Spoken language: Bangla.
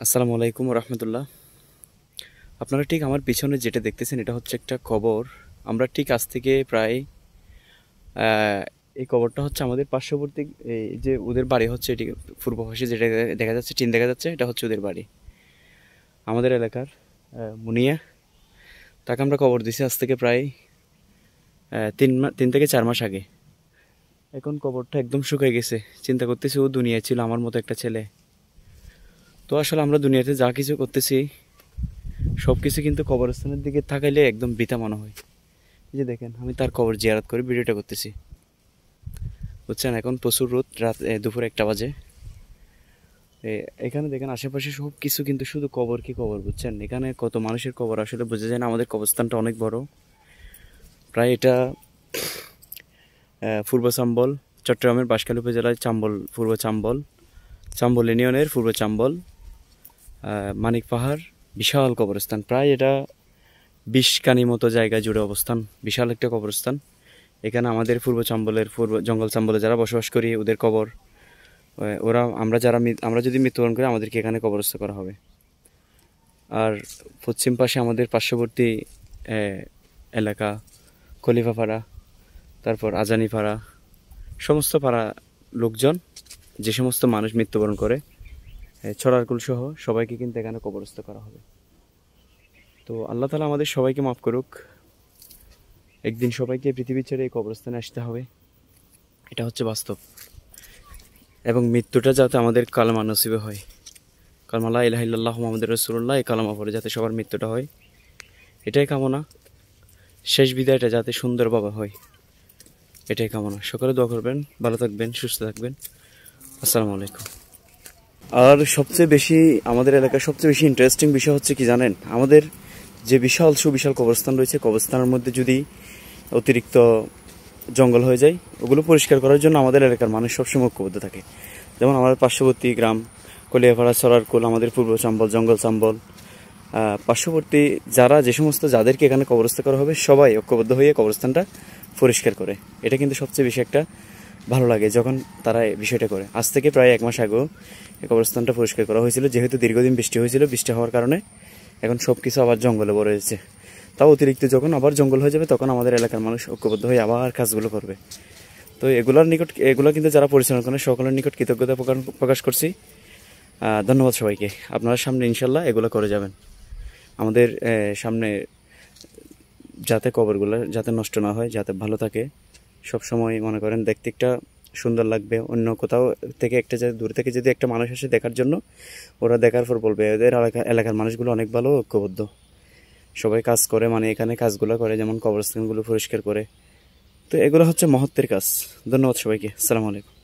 আসসালামু আলাইকুম রহমতুল্লাহ। আপনারা ঠিক আমার পিছনে যেটা দেখতেছেন এটা হচ্ছে একটা কবর। আমরা ঠিক আজ থেকে প্রায় এই কবরটা হচ্ছে আমাদের পার্শ্ববর্তী, এই যে ওদের বাড়ি হচ্ছে এটি পূর্ব পাশে যেটা দেখা যাচ্ছে, টিন দেখা যাচ্ছে, এটা হচ্ছে ওদের বাড়ি, আমাদের এলাকার মুনিয়া। তাকে আমরা কবর দিছি আজ থেকে প্রায় 3 থেকে 4 মাস আগে। এখন কবরটা একদম শুকিয়ে গেছে। চিন্তা করতেছি ও দুনিয়ায় ছিল আমার মতো একটা ছেলে। তো আসলে আমরা দুনিয়াতে যা কিছু করতেছি সব কিছু কিন্তু কবরস্থানের দিকে তাকাইলে একদম বৃথা মনে হয়। এই যে দেখেন, আমি তার কবর জিয়ারত করে ভিডিওটা করতেছি, বুঝছেন। এখন প্রচুর রোদ, রাত দুপুর 1টা বাজে। এখানে দেখেন আশেপাশে সব কিছু কিন্তু শুধু কবর কি কবর, বুঝছেন। এখানে কত মানুষের কবর আসলে বোঝা যায় না। আমাদের কবরস্থানটা অনেক বড়, প্রায় এটা পূর্ব চাম্বল, চট্টগ্রামের বাঁশখালী উপজেলায় চাম্বল, পূর্ব চাম্বল, চাম্বল ইউনিয়নের পূর্ব চাম্বল, মানিক পাহাড়, বিশাল কবরস্থান। প্রায় এটা 20 কানি মতো জায়গা জুড়ে অবস্থান, বিশাল একটা কবরস্থান। এখানে আমাদের পূর্ব চাম্বলের, পূর্ব জঙ্গল চাম্বলে যারা বসবাস করি ওদের কবর, ওরা আমরা যদি মৃত্যুবরণ করি আমাদেরকে এখানে কবরস্থ করা হবে। আর পশ্চিম পাশে আমাদের পার্শ্ববর্তী এলাকা খলিফাপাড়া, তারপর আজানিপাড়া, সমস্ত পাড়া লোকজন, যে সমস্ত মানুষ মৃত্যুবরণ করে, ছড়ারকুল সহ সবাইকে কিন্তু এখানে কবরস্থ করা হবে। তো আল্লাহ তাআলা আমাদের সবাইকে মাফ করুক। একদিন সবাইকে পৃথিবী ছেড়ে এই কবরস্থানে আসতে হবে, এটা হচ্ছে বাস্তব। এবং মৃত্যুটা যাতে আমাদের কালেমা নসিবে হয়, কালেমা লা ইলাহা ইল্লাল্লাহু মুহাম্মাদুর রাসূলুল্লাহ, এই কালেমা পড়ে যাতে সবার মৃত্যুটা হয়, এটাই কামনা। শেষ বিদায়টা যাতে সুন্দরভাবে হয়, এটাই কামনা। সকলে দোয়া করবেন, ভালো থাকবেন, সুস্থ থাকবেন। আসসালামু আলাইকুম। আর সবচেয়ে বেশি আমাদের এলাকার সবচেয়ে বেশি ইন্টারেস্টিং বিষয় হচ্ছে কি জানেন, আমাদের যে বিশাল সুবিশাল কবরস্থান রয়েছে, কবরস্থানের মধ্যে যদি অতিরিক্ত জঙ্গল হয়ে যায়, ওগুলো পরিষ্কার করার জন্য আমাদের এলাকার মানুষ সবসময় ঐক্যবদ্ধ থাকে। যেমন আমাদের পার্শ্ববর্তী গ্রাম কলিয়াপাড়া, সরারকুল, আমাদের পূর্ব চাম্বল, জঙ্গল চাম্বল, পার্শ্ববর্তী যে সমস্ত যাদেরকে এখানে কবরস্থ করা হবে সবাই ঐক্যবদ্ধ হয়ে কবরস্থানটা পরিষ্কার করে। এটা কিন্তু সবচেয়ে বেশি একটা ভালো লাগে যখন তারা এই বিষয়টা করে। আজ থেকে প্রায় 1 মাস আগেও এই কবরস্থানটা পরিষ্কার করা হয়েছিল, যেহেতু দীর্ঘদিন বৃষ্টি হয়েছিল। বৃষ্টি হওয়ার কারণে এখন সব কিছু আবার জঙ্গলে ভরে গেছে। তাও অতিরিক্ত যখন আবার জঙ্গল হয়ে যাবে তখন আমাদের এলাকার মানুষ ঐক্যবদ্ধ হয়ে আবার কাজগুলো করবে। তো এগুলো কিন্তু যারা পরিচালনা করেন সকলের নিকট কৃতজ্ঞতা প্রকাশ করছি। ধন্যবাদ সবাইকে। আপনারা সামনে ইনশাল্লাহ এগুলো করে যাবেন। আমাদের সামনে যাতে কবরগুলো যাতে নষ্ট না হয়, যাতে ভালো থাকে, সব সময় মনে করেন দেখতে একটা সুন্দর লাগবে। অন্য কোথাও থেকে দূর থেকে যদি একটা মানুষ আসে দেখার জন্য, ওরা দেখার পর বলবে এদের এলাকার মানুষগুলো অনেক ভালো, ঐক্যবদ্ধ, সবাই কাজ করে, মানে এখানে কাজগুলো করে, যেমন কবরস্থানগুলো পরিষ্কার করে। তো এগুলো হচ্ছে মহত্বের কাজ। ধন্যবাদ সবাইকে। আসসালামু আলাইকুম।